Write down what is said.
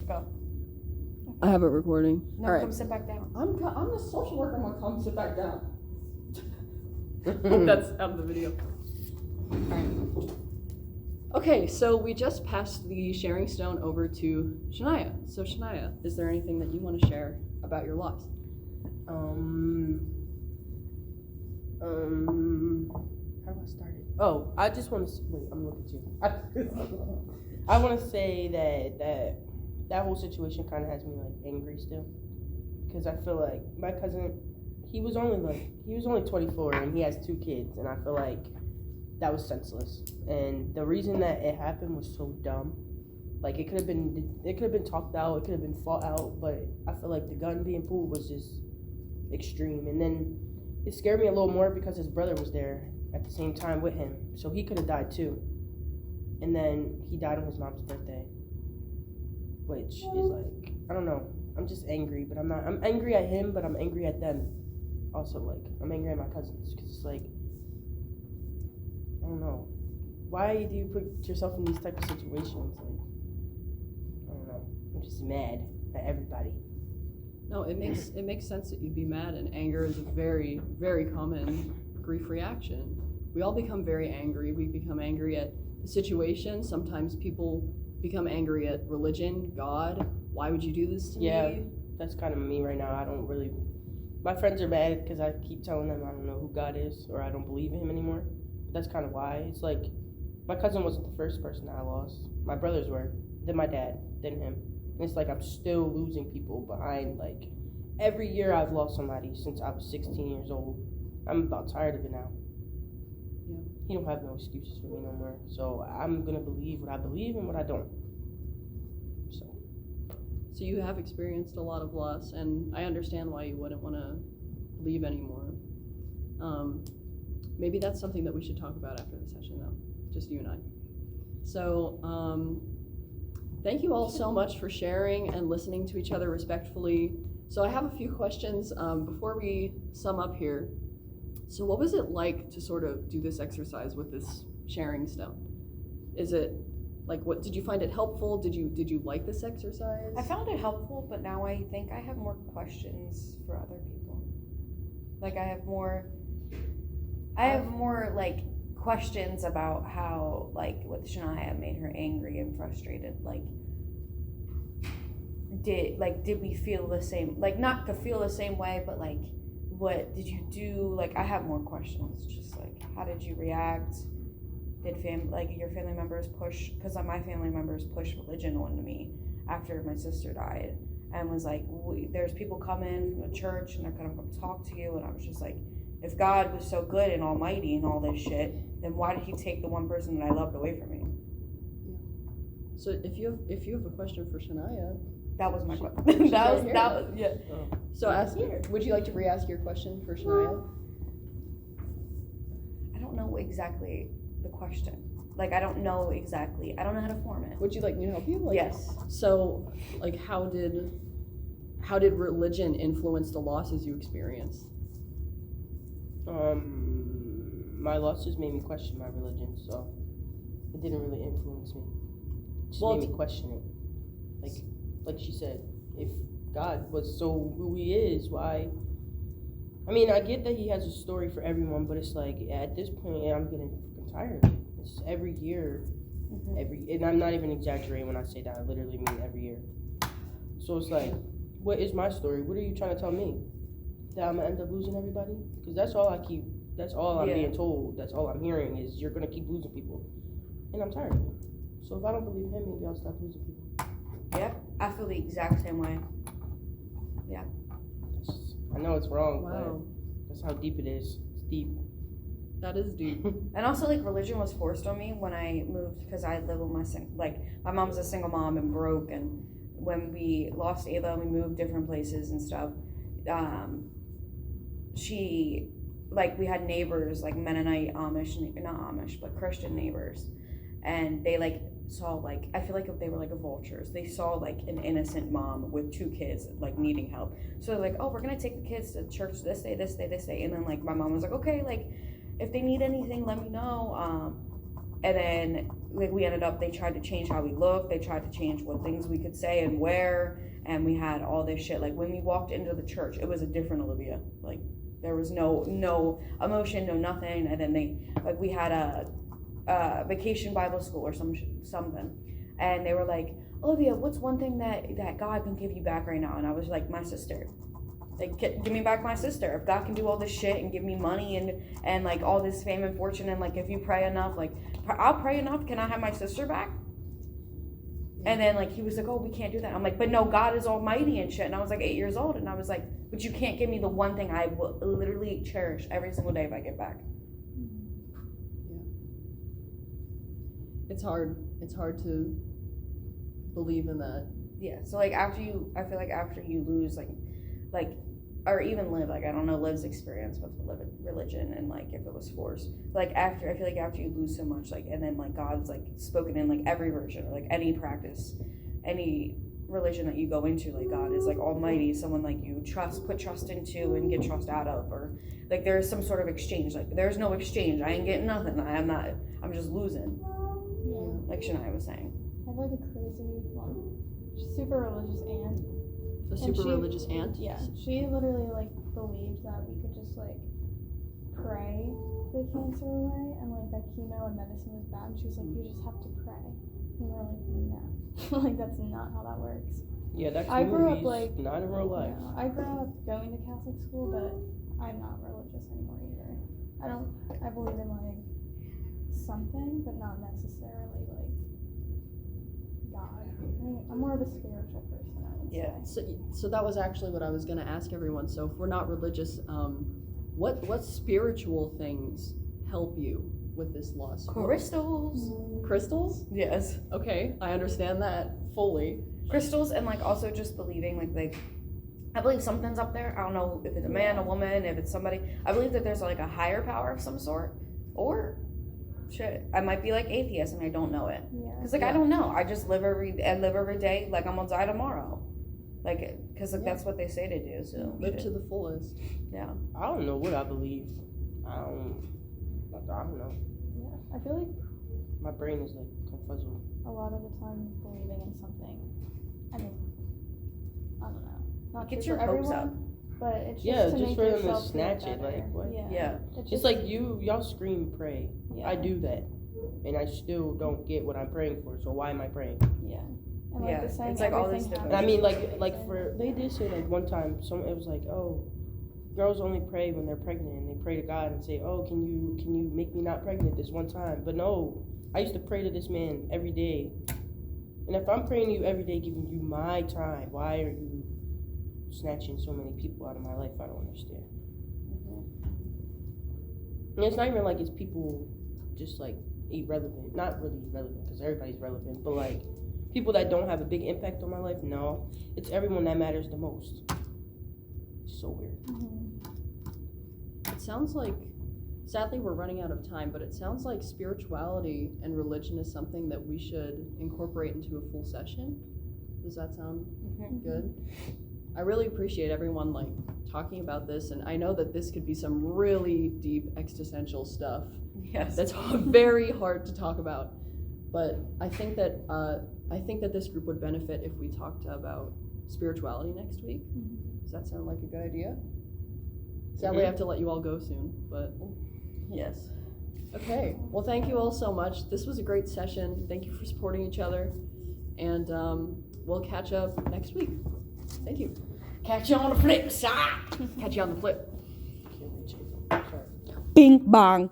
Go. I have it recording. No, All right. come sit back down. I'm the social worker. I'm gonna come sit back down. That's out of the video. All right. Okay, so we just passed the sharing stone over to Shania. So Shania, is there anything that you want to share about your loss? How do I start it? Oh, I just want to wait. I'm looking at you. I want to say that whole situation kind of has me like angry still, because I feel like my cousin, he was only 24 and he has 2 kids, and I feel like that was senseless. And the reason that it happened was so dumb. Like it could have been talked out, it could have been fought out, but I feel like the gun being pulled was just extreme. And then it scared me a little more because his brother was there at the same time with him, so he could have died too. And then he died on his mom's birthday, which is like, I don't know. I'm just angry, but I'm angry at him, but I'm angry at them. Also, like, I'm angry at my cousins, because it's like, I don't know. Why do you put yourself in these type of situations? Like, I don't know. I'm just mad at everybody. No, it makes sense that you'd be mad, and anger is a very, very common grief reaction. We all become very angry. We become angry at the situation. Sometimes people become angry at religion, God. Why would you do this to me? That's kind of me right now. I don't really. My friends are mad because I keep telling them I don't know who God is, or I don't believe in him anymore. That's kind of why. It's like, my cousin wasn't the first person that I lost. My brothers were, then my dad, then him. And it's like I'm still losing people behind, like, every year I've lost somebody since I was 16 years old. I'm about tired of it now. Yeah. He don't have no excuses for me no more. So I'm going to believe what I believe and what I don't. So you have experienced a lot of loss, and I understand why you wouldn't want to leave anymore. Maybe that's something that we should talk about after the session, though, just you and I. So thank you all so much for sharing and listening to each other respectfully. So I have a few questions before we sum up here. So what was it like to sort of do this exercise with this sharing stone? Is it like, what did you find it helpful? Did you like this exercise? I found it helpful, but now I think I have more questions for other people. Like I have more like questions about how, like, with Shania made her angry and frustrated. Like, did we feel the same? Like, not to feel the same way, but like, what did you do? Like, I have more questions. Just like, how did you react? Did your family members push? Because my family members pushed religion onto me after my sister died, and was like, there's people coming from the church and they're gonna come talk to you. And I was just like, if God was so good and almighty and all this shit, then why did he take the one person that I loved away from me? Yeah. So if you have a question for Shania, that was my question. that was yeah. Oh. So would you like to re-ask your question for Shania? I don't know exactly the question. Like, I don't know how to form it. Would you like me to help you? Like, yes. So, like, how did religion influence the losses you experienced? My losses made me question my religion, so it didn't really influence me. It just made me question it. Like she said, if God was so who he is, why? I mean, I get that he has a story for everyone, but it's like, at this point, I'm getting freaking tired of it. It's every year, and I'm not even exaggerating when I say that. I literally mean every year. So it's like, what is my story? What are you trying to tell me? That I'm gonna end up losing everybody? Because that's all I'm being told. That's all I'm hearing is you're gonna keep losing people, and I'm tired of it. So if I don't believe him, maybe I'll stop losing people. Yeah, I feel the exact same way. Yeah. I know it's wrong, Wow. but that's how deep it is. It's deep. That is deep. And also, like, religion was forced on me when I moved, because I live with my mom's a single mom and broke, and when we lost Ayla and we moved different places and stuff, we had neighbors, like Mennonite, Amish, not Amish, but Christian neighbors, and they like saw, like, I feel like they were like vultures. They saw like an innocent mom with 2 kids like needing help, so they're like, oh, we're gonna take the kids to church this day, and then like my mom was like, okay, like if they need anything, let me know. And then like we ended up, they tried to change how we looked, they tried to change what things we could say and wear, and we had all this shit. Like when we walked into the church, it was a different Olivia. Like there was no emotion, no nothing. And then we had a vacation Bible school or something, and they were like, Olivia, what's one thing that God can give you back right now? And I was like, my sister. Like, give me back my sister. If God can do all this shit and give me money and like all this fame and fortune, and like if you pray enough, like I'll pray enough, can I have my sister back? And then like he was like, oh, we can't do that. I'm like, but no, God is almighty and shit. And I was like 8 years old, and I was like, but you can't give me the one thing I will literally cherish every single day if I get back. Yeah. It's hard to believe in that. Yeah. So like I feel like after you lose like or even Liv, like I don't know Liv's experience with religion and like if it was forced. Like I feel like after you lose so much, like and then like God's like spoken in like every version or like any practice, any religion that you go into, like God is like almighty, someone like you put trust into and get trust out of, or like there's some sort of exchange. Like there's no exchange. I ain't getting nothing. I'm just losing. Yeah. Like Shania was saying. I have like a crazy one. She's super religious aunt. A super religious aunt? Yeah. She literally like believed that we could just like pray the cancer away, and like that chemo and medicine was bad. She was like, you just have to pray. And we're like, no. Like that's not how that works. Yeah, that's I grew movies, up like not in real life. I grew up going to Catholic school, but I'm not religious anymore either. I believe in like something, but not necessarily like God. I'm more of a spiritual person, I would say. So that was actually what I was going to ask everyone. So if we're not religious, what spiritual things help you with this loss? Crystals. Crystals? Yes. Okay, I understand that fully. Crystals, and like also just believing like I believe something's up there. I don't know if it's a man, a woman, if it's somebody. I believe that there's like a higher power of some sort, or shit, I might be like atheist and I don't know it. Yeah. Cause like I don't know. I just live every day like I'm gonna die tomorrow, like cause like that's what they say to do. So Live to the fullest. Yeah. I don't know what I believe. I don't know. Yeah. I feel like My brain is like confuzzled. a lot of the time believing in something, I mean, I don't know. Not Get true your for hopes everyone, up. but it's just Yeah, to just make for them to yourself feel snatch it, better. like, what? Yeah. It's like y'all scream pray. Yeah. I do that, and I still don't get what I'm praying for. So why am I praying? Yeah. And like Yeah, the saying it's like all these everything different- And I mean, happens like for a reason. they did say like one time, it was like, oh, girls only pray when they're pregnant, and they pray to God and say, oh, can you make me not pregnant this one time? But no, I used to pray to this man every day, and if I'm praying to you every day, giving you my time, why are you snatching so many people out of my life? I don't understand. And it's not even like it's people just like irrelevant, not really irrelevant because everybody's relevant, but like people that don't have a big impact on my life. No, it's everyone that matters the most. It's so weird. It sounds like, sadly we're running out of time, but it sounds like spirituality and religion is something that we should incorporate into a full session. Does that sound good? I really appreciate everyone like talking about this, and I know that this could be some really deep existential stuff. Yes. That's very hard to talk about, but I think that this group would benefit if we talked about spirituality next week. Does that sound like a good idea? Sadly, I have to let you all go soon, but Yes. okay. Well, thank you all so much. This was a great session. Thank you for supporting each other, and we'll catch up next week. Thank you. Catch you on the flip side. Catch you on the flip. Can't reach it. Sorry. Bing bong.